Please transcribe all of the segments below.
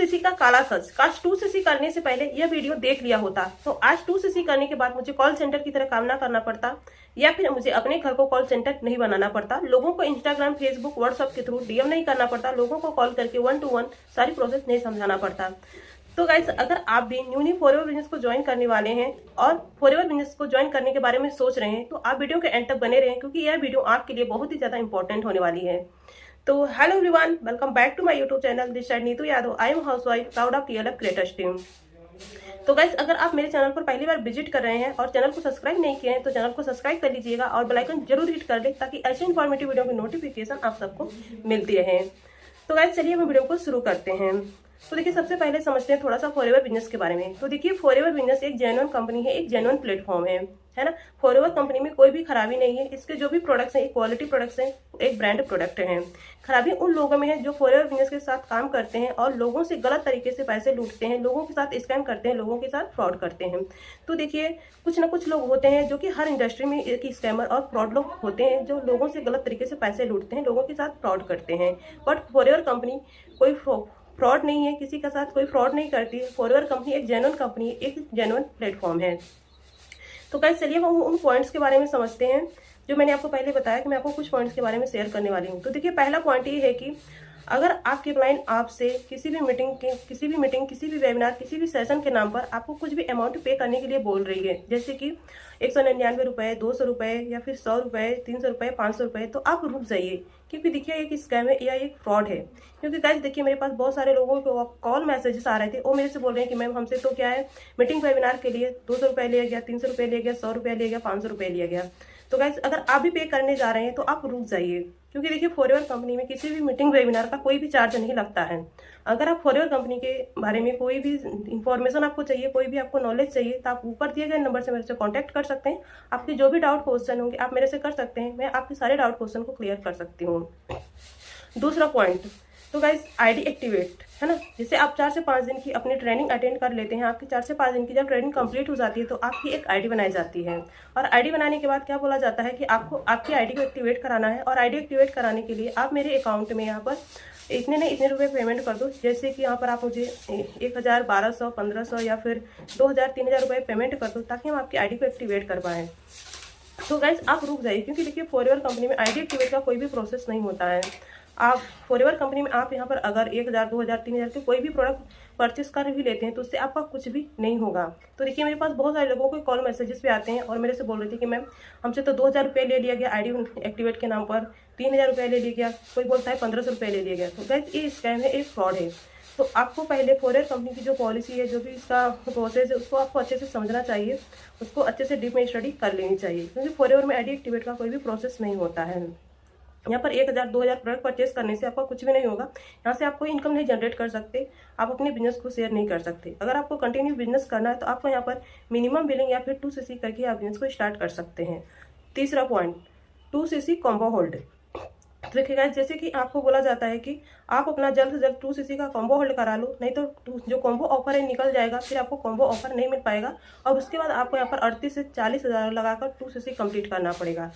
2cc का काला सच। काश 2cc करने से पहले यह वीडियो देख लिया होता तो आज 2cc करने के बाद मुझे कॉल सेंटर की तरह काम ना करना पड़ता, या फिर मुझे अपने घर को कॉल सेंटर नहीं बनाना पड़ता, लोगों को इंस्टाग्राम, फेसबुक, व्हाट्सएप के थ्रू डीएम नहीं करना पड़ता, लोगों को कॉल करके 1 to 1 सारी प्रोसेस नहीं समझाना पड़ता। तो गाइस, अगर आप भी न्यूली फॉरएवर बिजनेस को ज्वाइन करने वाले हैं और फॉरएवर बिजनेस को ज्वाइन करने के बारे में सोच रहे हैं तो आप वीडियो के एंड तक बने रहें, क्योंकि यह वीडियो आपके लिए बहुत ही ज्यादा इंपॉर्टेंट होने वाली है। तो hello everyone, welcome back to my YouTube channel. This side Neetu Yadav. I am housewife, proud of TLF creators team. तो गाइस, अगर आप मेरे चैनल पर पहली बार विजिट कर रहे हैं और चैनल को सब्सक्राइब नहीं किए हैं तो चैनल को सब्सक्राइब कर लीजिएगा और बेल आइकन जरूर हिट कर ले, ताकि ऐसे इन्फॉर्मेटिव वीडियो की नोटिफिकेशन आप सबको मिलती रहे। तो गाइस, चलिए हम वीडियो को शुरू करते हैं। तो देखिए, सबसे पहले समझते हैं थोड़ा सा फॉरएवर बिजनेस के बारे में। तो देखिए, फॉरएवर बिजनेस एक जेन्युइन कंपनी है, एक जेन्युइन प्लेटफॉर्म है ना। फॉरएवर कंपनी में कोई भी खराबी नहीं है। इसके जो भी प्रोडक्ट्स हैं, एक क्वालिटी प्रोडक्ट्स हैं, एक ब्रांड प्रोडक्ट हैं। खराबी उन लोगों में है जो फॉरएवर बिजनेस के साथ काम करते हैं और लोगों से गलत तरीके से पैसे लूटते हैं, लोगों के साथ स्कैम करते हैं, लोगों के साथ फ्रॉड करते हैं। तो देखिए, कुछ ना कुछ लोग होते हैं जो कि हर इंडस्ट्री में एक स्कैमर और फ्रॉड लोग होते हैं, जो लोगों से गलत तरीके से पैसे लूटते हैं, लोगों के साथ फ्रॉड करते हैं। बट फॉरएवर कंपनी कोई फ्रॉड नहीं है, किसी के साथ कोई फ्रॉड नहीं करती है। फॉरएवर कंपनी एक जेन्युइन कंपनी है, एक जेन्युइन प्लेटफॉर्म है। तो गाइस, चलिए हम उन पॉइंट्स के बारे में समझते हैं जो मैंने आपको पहले बताया कि मैं आपको कुछ पॉइंट्स के बारे में शेयर करने वाली हूँ। तो देखिए, पहला पॉइंट ये है कि अगर आपकी क्लाइंट आपसे किसी भी मीटिंग, किसी भी वेबिनार, किसी भी सेशन के नाम पर आपको कुछ भी अमाउंट पे करने के लिए बोल रही है, जैसे कि 199 रुपए, 200 रुपए या फिर 100 रुपए, 300 रुपए, 500 रुपए, तो आप रुक जाइए, क्योंकि देखिए एक स्कैम है या एक फ्रॉड है। क्योंकि गाइस देखिए, मेरे पास बहुत सारे लोगों को कॉल मैसेजेस आ रहे थे, वो मेरे से बोल रहे हैं कि मैम हमसे तो क्या है, मीटिंग वेबिनार के लिए 200 रुपए लिया गया, 300 रुपए लिया गया, 100 रुपए लिया गया, 500 रुपए लिया गया। तो गाइस, अगर आप भी पे करने जा रहे हैं तो आप रुक जाइए, क्योंकि देखिए फॉरएवर कंपनी में किसी भी मीटिंग वेबिनार का कोई भी चार्ज नहीं लगता है। अगर आप फॉरएवर कंपनी के बारे में कोई भी इंफॉर्मेशन आपको चाहिए, कोई भी आपको नॉलेज चाहिए, तो आप ऊपर दिए गए नंबर से मेरे से कांटेक्ट कर सकते हैं। आपके जो भी डाउट क्वेश्चन होंगे आप मेरे से कर सकते हैं, मैं आपके सारे डाउट क्वेश्चन को क्लियर कर सकती हूँ। दूसरा पॉइंट, तो गाइस आईडी एक्टिवेट है ना। जैसे आप 4 से 5 दिन की अपनी ट्रेनिंग अटेंड कर लेते हैं, आपकी 4 से 5 दिन की जब ट्रेनिंग कंप्लीट हो जाती है तो आपकी एक आईडी बनाई जाती है। और आईडी बनाने के बाद क्या बोला जाता है कि आपको आपकी आईडी को एक्टिवेट कराना है। और आईडी एक्टिवेट कराने के लिए आप मेरे अकाउंट में यहाँ पर इतने रुपए पेमेंट कर दो। जैसे कि यहाँ पर आप मुझे 1000, 1200, 1500 या फिर 2000, 3000 रुपए पेमेंट कर दो, ताकि हम आपकी आईडी को एक्टिवेट कर पाएँ। तो गाइस, आप रुक जाइए, क्योंकि देखिए फॉरएवर कंपनी में आईडी एक्टिवेट का कोई भी प्रोसेस नहीं होता है। आप फॉरएवर कंपनी में आप यहाँ पर अगर 1000, 2000, 3000 के कोई भी प्रोडक्ट परचेस कर भी लेते हैं तो उससे आपका कुछ भी नहीं होगा। तो देखिए, मेरे पास बहुत सारे लोगों के कॉल मैसेजेस भी आते हैं और मेरे से बोल रहे थे कि मैम हमसे तो 2000 रुपये ले लिया गया आईडी एक्टिवेट के नाम पर, 3000 रुपये ले लिया गया, कोई बोलता है 1500 रुपये ले लिया गया। तो गाइस, ये स्कैम है, एक फ्रॉड है। तो आपको पहले फॉरएवर कंपनी की जो पॉलिसी है, जो भी इसका प्रोसेस है, उसको आपको अच्छे से समझना चाहिए, उसको अच्छे से डीप में स्टडी कर लेनी चाहिए, क्योंकि फॉरएवर में आईडी एक्टिवेट का कोई भी प्रोसेस नहीं होता है। यहाँ पर 1000, 2000 प्रोडक्ट परचेस करने से आपका कुछ भी नहीं होगा। यहाँ से आप कोई इनकम नहीं जनरेट कर सकते, आप अपने बिजनेस को शेयर नहीं कर सकते। अगर आपको कंटिन्यू बिजनेस करना है तो आपको यहाँ पर मिनिमम बिलिंग या फिर 2cc करके आप बिजनेस को स्टार्ट कर सकते हैं। तीसरा पॉइंट, 2cc कॉम्बो होल्ड। देखिए गाइस, जैसे कि आपको बोला जाता है कि आप अपना जल्द से जल्द 2cc का कॉम्बो होल्ड करा लो, नहीं तो जो कॉम्बो ऑफर है निकल जाएगा, फिर आपको कॉम्बो ऑफर नहीं मिल पाएगा और उसके बाद आपको यहाँ पर 38 से 40 हज़ार लगाकर 2cc कंप्लीट करना पड़ेगा।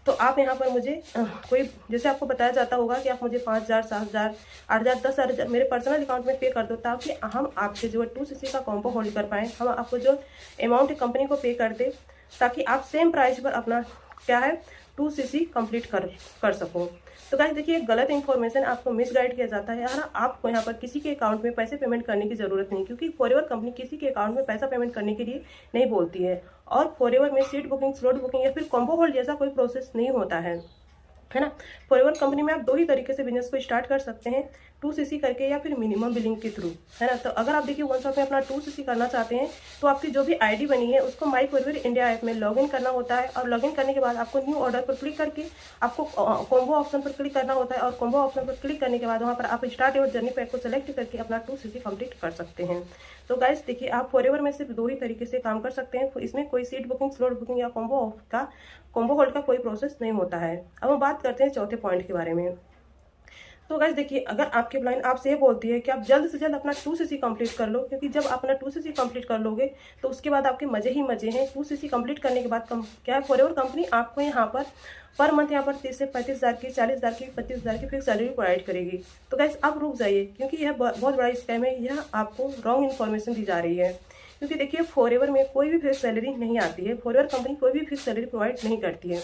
तो आप यहाँ पर मुझे कोई, जैसे आपको बताया जाता होगा कि आप मुझे 5000, 7000, 8000, 10,000 मेरे पर्सनल अकाउंट में पे कर दो, ताकि हम आपसे जो 2cc का कॉम्बो होल्ड कर पाएँ। हम आपको जो अमाउंट कंपनी को पे कर दे, ताकि आप सेम प्राइस पर अपना क्या है 2cc कंप्लीट कर सको। तो गाइस देखिए, गलत इन्फॉर्मेशन आपको मिसगाइड किया जाता है यार। आपको यहाँ पर किसी के अकाउंट में पैसे पेमेंट करने की जरूरत नहीं, क्योंकि फॉरएवर कंपनी किसी के अकाउंट में पैसा पेमेंट करने के लिए नहीं बोलती है। और फॉरएवर में सीट बुकिंग, स्लॉट बुकिंग या फिर कॉम्बो होल्ड जैसा कोई प्रोसेस नहीं होता है ना। फॉरएवर कंपनी में आप 2 ही तरीके से बिजनेस को स्टार्ट कर सकते हैं, 2cc करके या फिर मिनिमम बिलिंग के थ्रू, है ना। तो अगर आप देखिए वन शॉट में अपना 2cc करना चाहते हैं तो आपकी जो भी आईडी बनी है उसको माई फॉरएवर इंडिया ऐप में लॉगिन करना होता है। और लॉगिन करने के बाद आपको न्यू ऑर्डर पर क्लिक करके आपको कॉम्बो ऑप्शन पर क्लिक करना होता है। और कॉम्बो ऑप्शन पर क्लिक करने के बाद वहाँ पर आप स्टार्ट योर जर्नी पैक को सेलेक्ट करके अपना 2cc कंप्लीट कर सकते हैं। तो गाइस देखिए, आप फॉरएवर में सिर्फ 2 ही तरीके से काम कर सकते हैं। इसमें कोई सीट बुकिंग, स्लॉट बुकिंग या कॉम्बो होल्ड का कोई प्रोसेस नहीं होता है। अब हम बात करते हैं चौथे पॉइंट के बारे में। तो गाइस देखिए, अगर आपकी क्लाइंट आपसे ये बोलती है कि आप जल्द से जल्द अपना 2cc कंप्लीट कर लो, क्योंकि जब आप अपना 2cc कंप्लीट कर लोगे तो उसके बाद आपके मजे ही मजे हैं। 2cc कंप्लीट करने के बाद क्या है, फॉरएवर कंपनी आपको यहाँ पर मंथ यहाँ पर 30 से 35,000 की, 40,000 की, 25,000 की फिक्स सैलरी प्रोवाइड करेगी। तो गाइस आप रुक जाइए, क्योंकि यह बहुत बड़ा स्कैम है। यह आपको रॉन्ग इन्फॉर्मेशन दी जा रही है, क्योंकि देखिए फॉरएवर में कोई भी फिक्स सैलरी नहीं आती है। फॉरएवर कंपनी कोई भी फिक्स सैलरी प्रोवाइड नहीं करती है।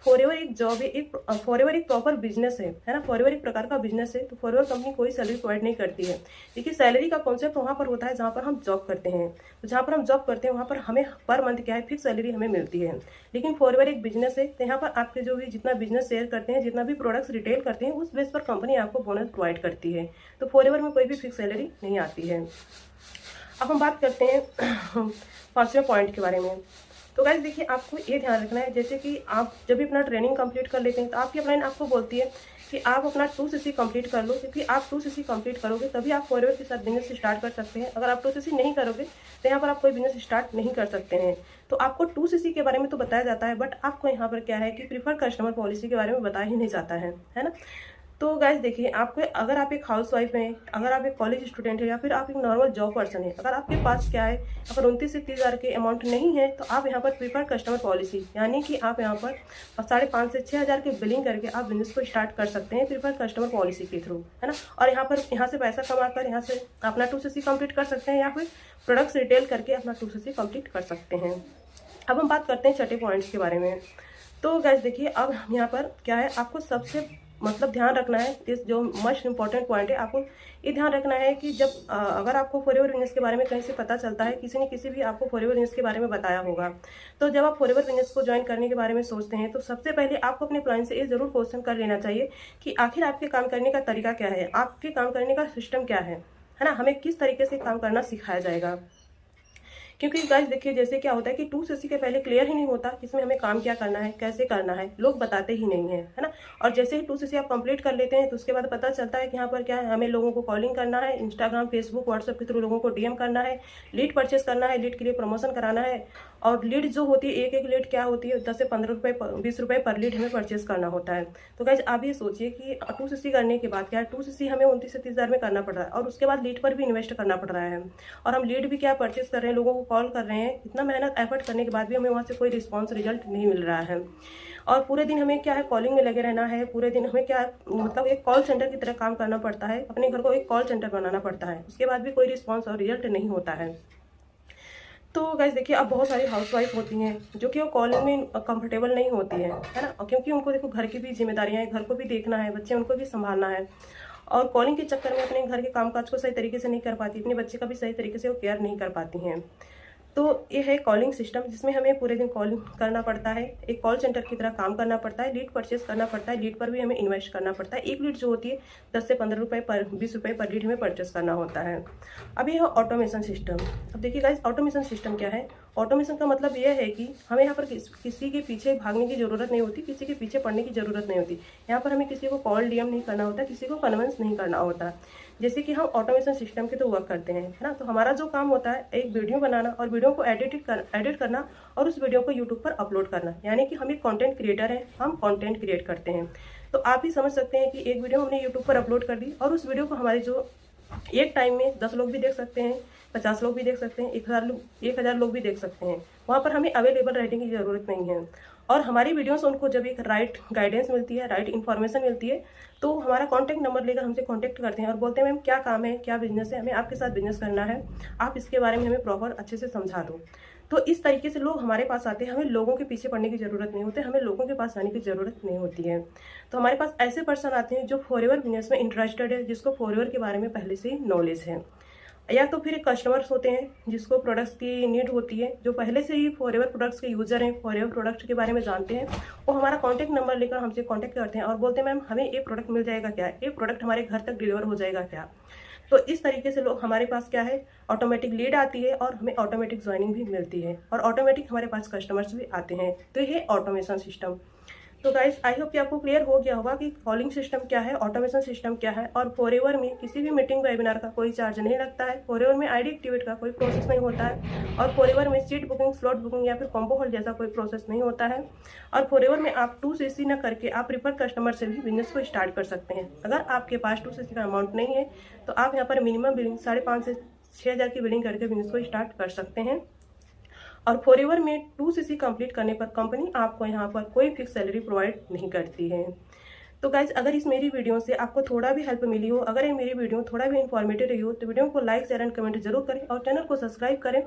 फॉरएवर एक जॉब है, फॉरएवर एक प्रॉपर बिजनेस है ना। फॉरएवर एक प्रकार का बिजनेस है, तो फॉरएवर कंपनी कोई सैलरी प्रोवाइड नहीं करती है। देखिए सैलरी का कॉन्सेप्ट वहाँ पर होता है जहाँ पर हम जॉब करते हैं। तो जहाँ पर हम जॉब करते हैं वहाँ पर हमें पर मंथ क्या है, फिक्स सैलरी हमें मिलती है। लेकिन फॉरएवर एक बिजनेस है, तो यहाँ पर आपके जो भी जितना बिजनेस शेयर करते हैं, जितना भी प्रोडक्ट्स रिटेल करते हैं, उस बेस पर कंपनी आपको बोनस प्रोवाइड करती है। तो फॉरएवर में कोई भी फिक्स सैलरी नहीं आती है। अब हम बात करते हैं 5वें पॉइंट के बारे में। तो गाइस देखिए, आपको ये ध्यान रखना है, जैसे कि आप जब भी अपना ट्रेनिंग कंप्लीट कर लेते हैं तो आपकी क्लाइंट आपको बोलती है कि आप अपना 2cc कंप्लीट कर लो, क्योंकि आप 2cc कंप्लीट करोगे तभी आप फॉरएवर के साथ बिजनेस स्टार्ट कर सकते हैं। अगर आप 2cc नहीं करोगे तो यहाँ पर आप कोई बिजनेस स्टार्ट नहीं कर सकते हैं। तो आपको 2cc के बारे में तो बताया जाता है, बट आपको यहाँ पर क्या है कि प्रीफर्ड कस्टमर पॉलिसी के बारे में बताया ही नहीं जाता है ना। तो गाइस देखिए, आपको अगर आप एक हाउसवाइफ हैं, अगर आप एक कॉलेज स्टूडेंट है, या फिर आप एक नॉर्मल जॉब पर्सन है, अगर आपके पास क्या है, अगर 29 से 30,000 के अमाउंट नहीं है, तो आप यहाँ पर प्रीफर्ड कस्टमर पॉलिसी, यानी कि आप यहाँ पर 5,500 से 6,000 की बिलिंग करके आप बिजनेस को स्टार्ट कर सकते हैं प्रीफर्ड कस्टमर पॉलिसी के थ्रू, है ना। और यहाँ से पैसा कमाकर यहाँ से अपना 2cc कंप्लीट कर सकते हैं, या फिर प्रोडक्ट्स रिटेल करके अपना 2cc कंप्लीट कर सकते हैं। अब हम बात करते हैं छठे पॉइंट्स के बारे में। तो गाइस देखिए, अब यहाँ पर क्या है, आपको सबसे ध्यान रखना है, इस जो मोस्ट इंपॉर्टेंट पॉइंट है, आपको ये ध्यान रखना है कि जब अगर आपको फॉरएवर बिजनेस के बारे में कहीं से पता चलता है, किसी ने किसी भी आपको फॉरएवर बिजनेस के बारे में बताया होगा, तो जब आप फॉरएवर बिजनेस को ज्वाइन करने के बारे में सोचते हैं तो सबसे पहले आपको अपने क्लाइंट से ये जरूर क्वेश्चन कर लेना चाहिए कि आखिर आपके काम करने का तरीका क्या है, आपके काम करने का सिस्टम क्या है ना। हमें किस तरीके से काम करना सिखाया जाएगा, क्योंकि गाइस देखिए, जैसे क्या होता है कि 2cc के पहले क्लियर ही नहीं होता कि इसमें हमें काम क्या करना है, कैसे करना है, लोग बताते ही नहीं है ना। और जैसे ही 2cc आप कंप्लीट कर लेते हैं तो उसके बाद पता चलता है कि यहाँ पर क्या है, हमें लोगों को कॉलिंग करना है, इंस्टाग्राम, फेसबुक, व्हाट्सएप के थ्रू लोगों को डीएम करना है, लीड परचेस करना है, लीड के लिए प्रमोशन कराना है। और लीड जो होती है, एक एक लीड क्या होती है, 10 से 15 रुपये 20 रुपये पर लीड हमें परचेस करना होता है। तो गाइस आप ये सोचिए कि 2cc करने के बाद क्या है, 2cc हमें 29 से 30,000 में करना पड़ रहा है, और उसके बाद लीड पर भी इन्वेस्ट करना पड़ रहा है, और हम लीड भी क्या परचेस कर रहे हैं, लोगों को कॉल कर रहे हैं। इतना मेहनत एफर्ट करने के बाद भी हमें वहाँ से कोई रिस्पॉन्स रिजल्ट नहीं मिल रहा है, और पूरे दिन हमें क्या है, कॉलिंग में लगे रहना है। पूरे दिन हमें क्या है, मतलब एक कॉल सेंटर की तरह काम करना पड़ता है, अपने घर को एक कॉल सेंटर बनाना पड़ता है, उसके बाद भी कोई रिस्पॉन्स और रिजल्ट नहीं होता है। तो गाइस देखिए, अब बहुत सारी हाउसवाइफ होती हैं जो कि वो कॉलिंग में कंफर्टेबल नहीं होती है ना, और क्योंकि उनको देखो घर की भी जिम्मेदारियां हैं, घर को भी देखना है, बच्चे उनको भी संभालना है, और कॉलिंग के चक्कर में अपने घर के कामकाज को सही तरीके से नहीं कर पाती, अपने बच्चे का भी सही तरीके से वो केयर नहीं कर पाती हैं। तो ये है कॉलिंग सिस्टम, जिसमें हमें पूरे दिन कॉलिंग करना पड़ता है, एक कॉल सेंटर की तरह काम करना पड़ता है, लीड परचेस करना पड़ता है, लीड पर भी हमें इन्वेस्ट करना पड़ता है। एक लीड जो होती है 10 से 15 रुपये पर 20 रुपये पर लीड हमें परचेस करना होता है। अब ये है ऑटोमेशन सिस्टम। अब देखिए गाइस, ऑटोमेशन सिस्टम क्या है। ऑटोमेशन का मतलब यह है कि हमें यहाँ पर किसी के पीछे भागने की जरूरत नहीं होती, किसी के पीछे पड़ने की जरूरत नहीं होती। यहाँ पर हमें किसी को कॉल डीएम नहीं करना होता, किसी को कन्विंस नहीं करना होता। जैसे कि हम ऑटोमेशन सिस्टम के तो वर्क करते हैं, है ना। तो हमारा जो काम होता है एक वीडियो बनाना, और वीडियो को एडिट करना, और उस वीडियो को यूट्यूब पर अपलोड करना, यानी कि हम एक कंटेंट क्रिएटर हैं, हम कंटेंट क्रिएट करते हैं। तो आप ही समझ सकते हैं कि एक वीडियो हमने यूट्यूब पर अपलोड कर दी, और उस वीडियो को हमारे जो एक टाइम में 10 लोग भी देख सकते हैं, 50 लोग भी देख सकते हैं, 1,000 लोग भी देख सकते हैं। वहाँ पर हमें अवेलेबल रहने की ज़रूरत नहीं है, और हमारी वीडियोस उनको जब एक राइट गाइडेंस मिलती है, राइट इन्फॉर्मेशन मिलती है, तो हमारा कॉन्टैक्ट नंबर लेकर हमसे कॉन्टैक्ट करते हैं और बोलते हैं मैम क्या काम है, क्या बिजनेस है, हमें आपके साथ बिजनेस करना है, आप इसके बारे में हमें प्रॉपर अच्छे से समझा दो। तो इस तरीके से लोग हमारे पास आते हैं, हमें लोगों के पीछे पड़ने की ज़रूरत नहीं होती, हमें लोगों के पास आने की ज़रूरत नहीं होती है। तो हमारे पास ऐसे पर्सन आते हैं जो फॉरएवर बिजनेस में इंटरेस्टेड है, जिसको फॉरएवर के बारे में पहले से ही नॉलेज है, या तो फिर कस्टमर्स होते हैं जिसको प्रोडक्ट्स की नीड होती है, जो पहले से ही फॉरएवर प्रोडक्ट्स के यूजर हैं, फॉरएवर प्रोडक्ट्स के बारे में जानते हैं, वो हमारा कॉन्टैक्ट नंबर लेकर हमसे कॉन्टैक्ट करते हैं और बोलते हैं मैम हमें ये प्रोडक्ट मिल जाएगा क्या, ये प्रोडक्ट हमारे घर तक डिलीवर हो जाएगा क्या। तो इस तरीके से लोग हमारे पास क्या है, ऑटोमेटिक लीड आती है, और हमें ऑटोमेटिक ज्वाइनिंग भी मिलती है, और ऑटोमेटिक हमारे पास कस्टमर्स भी आते हैं। तो ये ऑटोमेशन सिस्टम। तो गाइस आई होप कि आपको क्लियर हो गया होगा कि कॉलिंग सिस्टम क्या है, ऑटोमेशन सिस्टम क्या है, और फॉरएवर में किसी भी मीटिंग वेबिनार का कोई चार्ज नहीं लगता है। फॉरएवर में आईडी एक्टिवेट का कोई प्रोसेस नहीं होता है, और फॉरएवर में सीट बुकिंग, स्लॉट बुकिंग या फिर कॉम्बो होल्ड जैसा कोई प्रोसेस नहीं होता है। और फॉरएवर में आप 2cc न करके आप प्रीफर कस्टमर से भी बिजनेस को स्टार्ट कर सकते हैं। अगर आपके पास 2cc का अमाउंट नहीं है तो आप यहाँ पर मिनिमम बिलिंग 5,500 से 6,000 की बिलिंग करके बिजनेस को स्टार्ट कर सकते हैं। और फॉरएवर में 2cc कंप्लीट करने पर कंपनी आपको यहाँ पर कोई फिक्स सैलरी प्रोवाइड नहीं करती है। तो गाइज अगर इस मेरी वीडियो से आपको थोड़ा भी हेल्प मिली हो, अगर ये मेरी वीडियो थोड़ा भी इन्फॉर्मेटिव रही हो, तो वीडियो को लाइक, शेयर एंड कमेंट जरूर करें और चैनल को सब्सक्राइब करें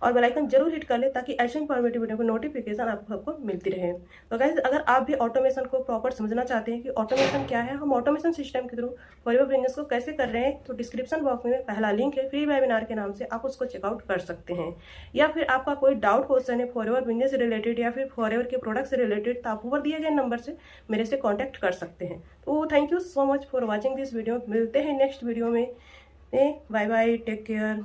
और बेल आइकन जरूर हिट कर ले ताकि ऐसे इन्फॉर्मेटिव वीडियो की नोटिफिकेशन आपको सबको मिलती रहे। तो गाइज अगर आप भी ऑटोमेशन को प्रॉपर समझना चाहते हैं कि ऑटोमेशन क्या है, हम ऑटोमेशन सिस्टम के थ्रू फॉरएवर बिजनेस को कैसे कर रहे हैं, तो डिस्क्रिप्शन बॉक्स में पहला लिंक है फ्री वेबिनार के नाम से, आप उसको चेकआउट कर सकते हैं। या फिर आपका कोई डाउट क्वेश्चन है फॉरएवर बिजनेस से रिलेटेड या फिर फॉरएवर के प्रोडक्ट से रिलेटेड, तो आप ऊपर दिए गए नंबर से मेरे से कॉन्टैक्ट कर सकते हैं। तो thank you so much for watching this video. मिलते हैं नेक्स्ट वीडियो में। Bye bye, take care.